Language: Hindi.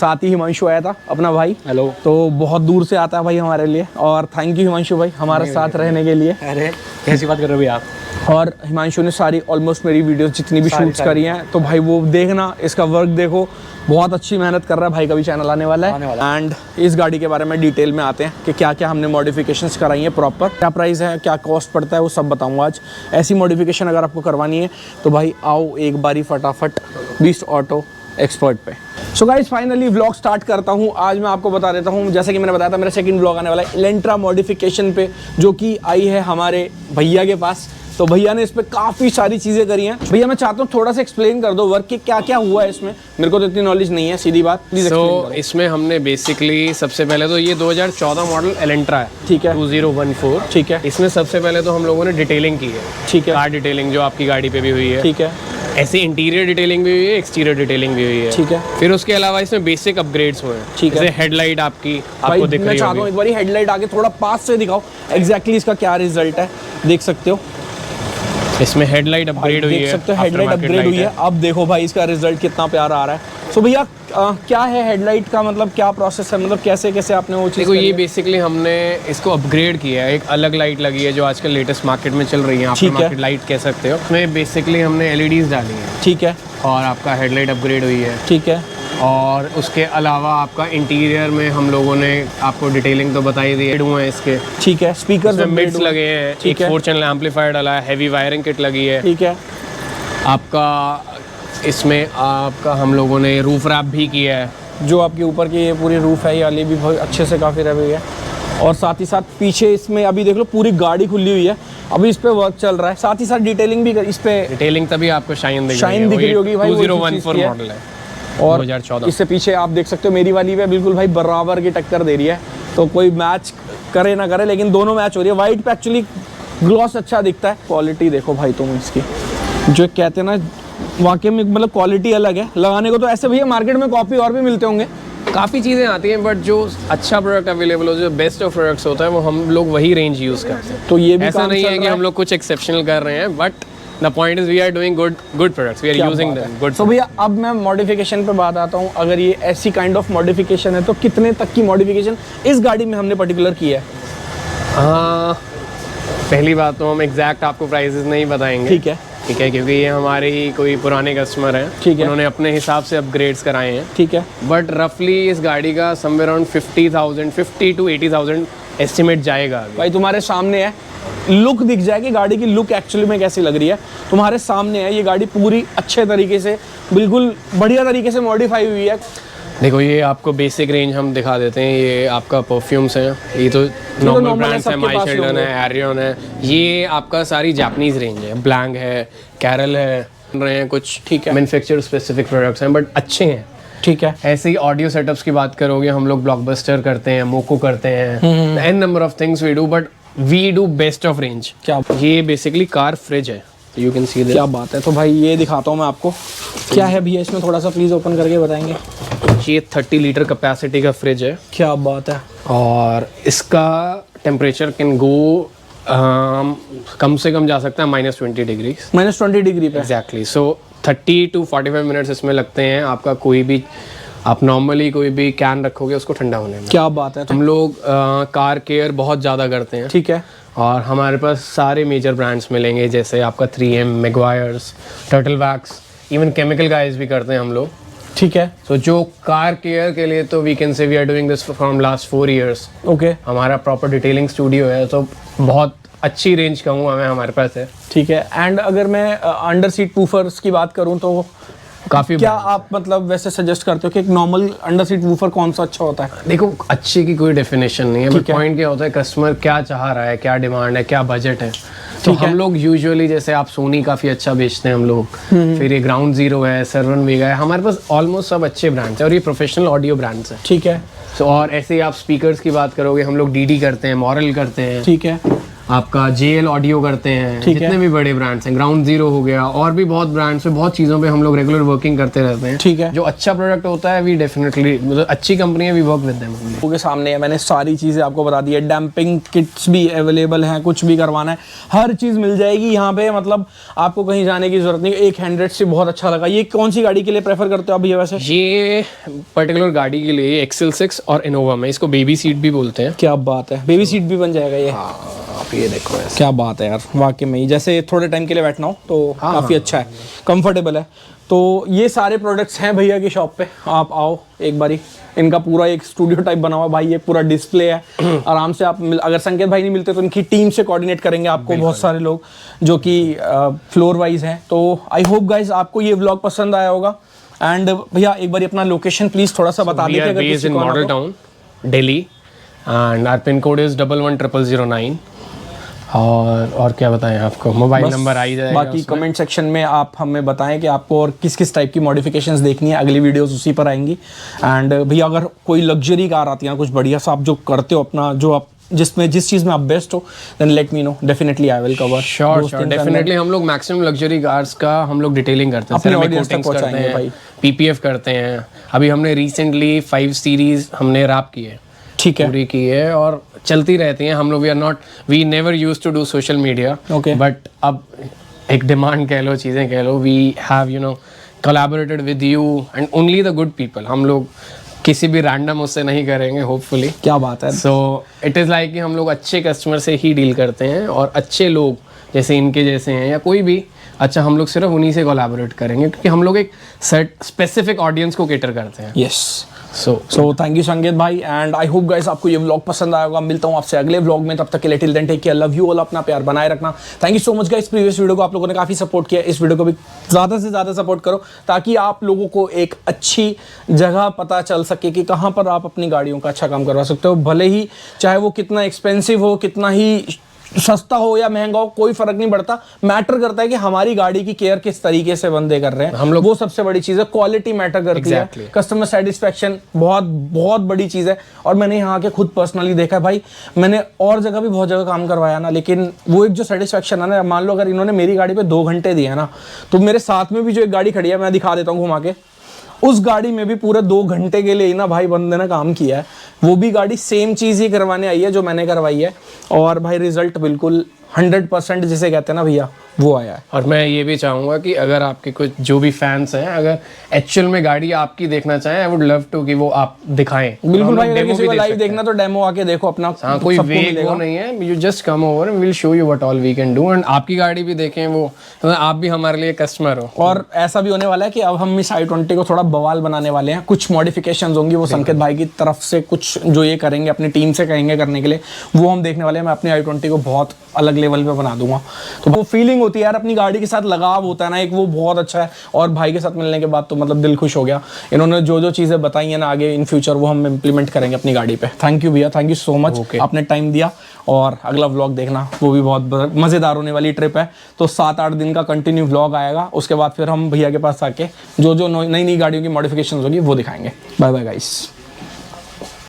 साथ ही हिमांशु आया था अपना भाई। हेलो। तो बहुत दूर से आता है भाई हमारे लिए, और थैंक यू हिमांशु भाई हमारे साथ रहने के लिए। अरे कैसी बात कर रहे हो भैया आप? और हिमांशु ने सारी ऑलमोस्ट मेरी वीडियोस जितनी भी शूट्स करी हैं, तो भाई वो देखना, इसका वर्क देखो, बहुत अच्छी मेहनत कर रहा है भाई का भी चैनल आने वाला है। एंड इस गाड़ी के बारे में डिटेल में आते हैं कि क्या क्या हमने मॉडिफिकेशंस कराई हैं, प्रॉपर क्या प्राइस है, क्या कॉस्ट पड़ता है, वो सब बताऊंगा आज। ऐसी मॉडिफिकेशन अगर आपको करवानी है तो भाई आओ एक बारी फटाफट बीस्ट ऑटो एक्सपर्ट पे। So guys finally vlog start करता हूँ। आज मैं आपको बता देता हूँ, जैसे कि मैंने बताया था मेरा सेकंड व्लॉग आने वाला है इलेंट्रा मॉडिफिकेशन पे, जो कि आई है हमारे भैया के पास। तो भैया ने इस पे काफ़ी सारी चीज़ें करी हैं। भैया मैं चाहता हूँ थोड़ा सा एक्सप्लेन कर दो वर्क के क्या क्या हुआ है इसमें, मेरे को तो इतनी नॉलेज नहीं है, सीधी बात प्लीज। तो इसमें हमने बेसिकली सबसे पहले तो ये 2014 मॉडल एलेंट्रा है, ठीक है, 2014, ठीक है। इसमें सबसे पहले तो हम लोगों ने डिटेलिंग की है, ठीक है, कार डिटेलिंग जो आपकी गाड़ी पे भी हुई है, ठीक है, ऐसे इंटीरियर डिटेलिंग भी हुई है, एक्सटीरियर डिटेलिंग भी हुई है, ठीक है। फिर उसके अलावा इसमें बेसिक अपग्रेड्स हुए हैं, ठीक है। जैसे हेडलाइट आपकी भाई आपको दिख मैं रही चाहता हूँ होगी। एक बारी हेडलाइट आगे थोड़ा पास से दिखाओ, एग्जैक्टली इसका क्या रिजल्ट है, देख सकते हो इसमें हेडलाइट अपग्रेड हुई है, देख सकते हो हेडलाइट अपग्रेड हुई है। अब देखो भाई इसका रिजल्ट कितना प्यारा आ रहा है। सो भैया क्या है हेडलाइट का, मतलब क्या प्रोसेस है, मतलब कैसे कैसे आपने वो चीज़? देखो ये बेसिकली हमने इसको अपग्रेड किया है, एक अलग लाइट लगी है जो आजकल लेटेस्ट मार्केट में चल रही है, आप मार्केट लाइट कह सकते हो। उसमें बेसिकली हमने LEDs डाली है, ठीक है, और आपका हेडलाइट अपग्रेड हुई है, ठीक है। और उसके अलावा आपका इंटीरियर में हम लोगों ने आपको डिटेलिंग तो बताई दी है इसके, ठीक है। स्पीकर मिड्स लगे हैं, एक 4 चैनल एम्पलीफायर डाला है, हैवी वायरिंग किट लगी है, ठीक है। आपका इसमें आपका हम लोगों ने रूफ रैप भी किया है, जो आपके ऊपर की ये पूरी रूफ है, ये वाली भी बहुत अच्छे से काफ़ी रही है। और साथ ही साथ पीछे इसमें अभी देख लो पूरी गाड़ी खुली हुई है, अभी इस पे वर्क चल रहा है। साथ ही साथ डिटेलिंग भी इस पे, डिटेलिंग तभी आपको शाइन दिख रही होगी भाई। 2014 मॉडल है और 2014। इससे पीछे आप देख सकते हो मेरी वाली पे बिल्कुल भाई बराबर की टक्कर दे रही है, तो कोई मैच करे ना करे लेकिन दोनों मैच हो रही है। वाइट पे एक्चुअली ग्लॉस अच्छा दिखता है। क्वालिटी देखो भाई तुम इसकी, जो कहते हैं ना वाकई में मतलब क्वालिटी अलग है। लगाने को तो ऐसे भैया मार्केट में कॉपी और भी मिलते होंगे, काफ़ी चीज़ें आती हैं, बट जो अच्छा प्रोडक्ट अवेलेबल हो, जो बेस्ट ऑफ प्रोडक्ट्स होता है, वो हम लोग वही रेंज यूज़ करते हैं। तो ये भी ऐसा नहीं है कि हम लोग कुछ एक्सेप्शनल कर रहे हैं, but the point is we are doing good products, we are using them good. तो भैया अब मैं मॉडिफिकेशन पे बात आता हूँ। अगर ये ऐसी काइंड ऑफ मॉडिफिकेशन है तो कितने तक की मॉडिफिकेशन इस गाड़ी में हमने पर्टिकुलर की है? पहली बात तो हम एग्जैक्ट आपको प्राइसेस नहीं बताएंगे, ठीक है, ठीक है, क्योंकि ये हमारे ही कोई पुराने कस्टमर हैं, ठीक है, उन्होंने अपने हिसाब से अपग्रेड्स कराए हैं, ठीक है। बट रफली इस गाड़ी का समवेयर अराउंड 50 to 80,000 एस्टिमेट जाएगा अभी। भाई तुम्हारे सामने है, लुक दिख जाएगी गाड़ी की, लुक एक्चुअली में कैसी लग रही है तुम्हारे सामने है। ये गाड़ी पूरी अच्छे तरीके से बिल्कुल बढ़िया तरीके से मॉडिफाई हुई है। देखो ये आपको बेसिक रेंज हम दिखा देते हैं। ये आपका परफ्यूम्स हैं, ये तो नॉर्मल ब्रांड्स हैं, माई शेल्डन है, एरियन है। ये आपका सारी जापानीज रेंज है, ब्लैंक है, कैरल है, रहे हैं कुछ, ठीक है, मैन्युफैक्चर स्पेसिफिक प्रोडक्ट्स हैं बट अच्छे हैं, ठीक है। ऐसे ही ऑडियो सेटअप्स की बात करोगे, हम लोग ब्लॉकबस्टर करते हैं, मोको करते हैं, an number of things we do, but we do best of range. क्या ये बेसिकली कार फ्रिज है, यू कैन सी दैट। क्या बात है। तो भाई ये दिखाता हूँ मैं आपको, क्या है भैया इसमें, थोड़ा सा प्लीज ओपन करके बताएंगे। ये 30 लीटर कैपेसिटी का फ्रिज है। क्या बात है। और इसका टेम्परेचर कैन गो कम से कम जा सकता है -20 डिग्री, -20 डिग्री पे। एग्जैक्टली। सो 30 to 45 मिनट्स इसमें लगते हैं। आपका कोई भी, आप नॉर्मली कोई भी कैन रखोगे उसको ठंडा होने में। क्या बात है। हम लोग कार केयर बहुत ज़्यादा करते हैं, ठीक है, और हमारे पास सारे मेजर ब्रांड्स मिलेंगे, जैसे आपका 3M, Meguiar's, Turtle Wax, even Chemical Guys भी करते हैं हम लोग, ठीक है। तो जो कार केयर के लिए तो we can say we are doing this from last 4 years। Okay, हमारा प्रॉपर डिटेलिंग स्टूडियो है, तो बहुत अच्छी रेंज कहूँगा मैं हमारे पास है, ठीक है। एंड अगर मैं अंडर सीट वूफर्स की बात करूँ तो काफ़ी, क्या आप मतलब वैसे सजेस्ट करते हो कि एक नॉर्मल अंडर सीट वूफर कौन सा अच्छा होता है? देखो अच्छे की कोई डेफिनेशन नहीं है, बट पॉइंट क्या होता है, कस्टमर क्या चाह रहा है, क्या डिमांड है, क्या बजट है। तो हम लोग यूजुअली, जैसे आप सोनी काफ़ी अच्छा बेचते हैं हम लोग, फिर ये ग्राउंड जीरो है, सर्वन वीगा है, हमारे पास ऑलमोस्ट सब अच्छे ब्रांड्स हैं, और ये प्रोफेशनल ऑडियो ब्रांड्स हैं, ठीक है। और ऐसे ही आप स्पीकर्स की बात करोगे, हम लोग DD करते हैं, मॉरल करते हैं, ठीक है। आपका JL ऑडियो करते हैं, ठीक है। जितने भी बड़े ब्रांड्स हैं, ग्राउंड जीरो हो गया, और भी बहुत ब्रांड्स पे बहुत चीज़ों पे हम लोग रेगुलर वर्किंग करते रहते हैं। ठीक है। जो अच्छा प्रोडक्ट होता है वी डेफिनेटली, मतलब अच्छी कंपनी है, वी वर्क विद देम। आपके सामने है, मैंने सारी चीज़ें आपको बता दी है। डैम्पिंग किट्स भी अवेलेबल हैं, कुछ भी करवाना है हर चीज़ मिल जाएगी यहाँ पे, मतलब आपको कहीं जाने की जरूरत नहीं। एक 100 से बहुत अच्छा लगा। ये कौन सी गाड़ी के लिए प्रेफर करते हो आप भैया वैसे? ये पर्टिकुलर गाड़ी के लिए XL6 और इनोवा में, इसको बेबी सीट भी बोलते हैं। क्या बात है, बेबी सीट भी बन जाएगा ये? आप ये देखो ऐसे। क्या बात है यार, वाकई में ही जैसे थोड़े टाइम के लिए बैठना हो तो काफ़ी अच्छा है, कंफर्टेबल है। तो ये सारे प्रोडक्ट्स हैं भैया की शॉप पे, आप आओ एक बारी। इनका पूरा एक स्टूडियो टाइप बना हुआ भाई, ये पूरा डिस्प्ले है। आराम से आप अगर संकेत भाई नहीं मिलते तो इनकी टीम से कोऑर्डिनेट करेंगे आपको बहुत सारे लोग जो कि फ्लोर वाइज हैं। तो आई होप गाइज आपको ये व्लॉग पसंद आया होगा। एंड भैया एक बार अपना लोकेशन प्लीज थोड़ा सा बता देते अगर किसी को आना मॉडल हो। Town Delhi, and our pin code is 110009। और क्या बताएं आपको, मोबाइल बस नंबर आई जाएगा बाकी उसमें। कमेंट सेक्शन में आप हमें बताएं कि आपको और किस किस टाइप की मॉडिफिकेशंस देखनी है, अगली वीडियोस उसी पर आएंगी। एंड भैया अगर कोई लग्जरी कार आती है कुछ बढ़िया सा, आप जो करते हो अपना, जो आप जिस चीज़ में आप बेस्ट हो, then let me know, definitely I will cover. Sure definitely. हम लोग मैक्सिमम लग्जरी कार्स का हम लोग डिटेलिंग करते हैं, अपने ceramic audience तक coatings करते पहुंचाएंगे हैं, भाई। PPF करते हैं। अभी हमने रिसेंटली 5 सीरीज हमने रैप की है, ठीक है, पूरी की है, और चलती रहती हैं। हम लोग we never used to do social media, Okay. But अब एक डिमांड कह लो, चीज़ें कह लो, we have collaborated with you and only the good people। हम लोग किसी भी रैंडम उससे नहीं करेंगे होपफुली। क्या बात है। सो इट इज़ लाइक कि हम लोग अच्छे कस्टमर से ही डील करते हैं, और अच्छे लोग जैसे इनके जैसे हैं या कोई भी अच्छा, हम लोग सिर्फ उन्हीं से कोलैबोरेट करेंगे, क्योंकि हम लोग एक सेट स्पेसिफिक ऑडियंस को केटर करते हैं। यस, सो थैंक यू संकेत भाई, एंड आई होप गाइस आपको ये व्लॉग पसंद आएगा। मिलता हूँ आपसे अगले व्लॉग में, तब तक के लिए till then take care, love you all, अपना प्यार बनाए रखना। Thank you so much guys. Previous video को आप लोगों ने काफ़ी सपोर्ट किया, इस वीडियो को भी ज़्यादा से ज़्यादा सपोर्ट करो, ताकि आप लोगों को एक अच्छी जगह पता चल सके कि कहाँ पर आप अपनी गाड़ियों का अच्छा काम करवा सकते हो। भले ही चाहे वो कितना एक्सपेंसिव हो, कितना ही सस्ता हो या महंगा हो, कोई फर्क नहीं पड़ता। मैटर करता है कि हमारी गाड़ी की केयर किस तरीके से बंदे कर रहे हैं, हम लोग, वो सबसे बड़ी चीज़ है। क्वालिटी मैटर करती है, कस्टमर सेटिस्फेक्शन बहुत बहुत बड़ी चीज़ है। और मैंने यहाँ के खुद पर्सनली देखा है भाई, मैंने और जगह भी बहुत जगह काम करवाया ना, लेकिन वो एक जो सेटिस्फेक्शन है ना, मान लो अगर इन्होंने मेरी गाड़ी पे 2 घंटे दिए ना, तो मेरे साथ में भी जो एक गाड़ी खड़ी है, मैं दिखा देता हूँ घुमा के, उस गाड़ी में भी पूरे 2 घंटे के लिए ही ना भाई बंदे ने काम किया है। वो भी गाड़ी सेम चीज़ ही करवाने आई है जो मैंने करवाई है, और भाई रिजल्ट बिल्कुल 100% जिसे कहते हैं ना भैया, वो आया है। और मैं ये भी चाहूँगा कि अगर आपके कुछ जो भी फैंस हैं, अगर एक्चुअल में गाड़ी आपकी देखना चाहें, आई वुड लव टू कि वो आप दिखाएं। बिल्कुल भाई, अगर किसी को लाइव देखना तो डेमो आके देखो अपना। हाँ, कोई वेग वो नहीं है, you just come over and will show you what all we can do, and आपकी गाड़ी भी देखें, वो आप भी हमारे लिए कस्टमर हो। और ऐसा भी होने वाला है कि अब हम इस i20 को थोड़ा बवाल बनाने वाले हैं। कुछ मॉडिफिकेशंस होंगी, वो संकेत भाई की तरफ से कुछ जो ये करेंगे, अपनी टीम से कहेंगे करने के लिए, वो हम देखने वाले हैं। मैं अपनी i20 को बहुत अलग लेवल पे बना दूंगा। तो वो फीलिंग होती है यार, अपनी गाड़ी के साथ लगाव होता है ना एक, वो बहुत अच्छा है। और भाई के साथ मिलने के बाद तो मतलब दिल खुश हो गया। इन्होंने जो जो चीज़ें बताई हैं ना आगे इन फ्यूचर, वो हम इम्प्लीमेंट करेंगे अपनी गाड़ी पे। थैंक यू भैया, थैंक यू सो मच, आपने टाइम दिया। और अगला व्लॉग देखना, वो भी बहुत मज़ेदार होने वाली ट्रिप है। तो 7-8 दिन का कंटिन्यू व्लॉग आएगा, उसके बाद फिर हम भैया के पास आके जो जो नई नई गाड़ियों की मॉडिफिकेशन होगी वो दिखाएंगे। Bye bye guys.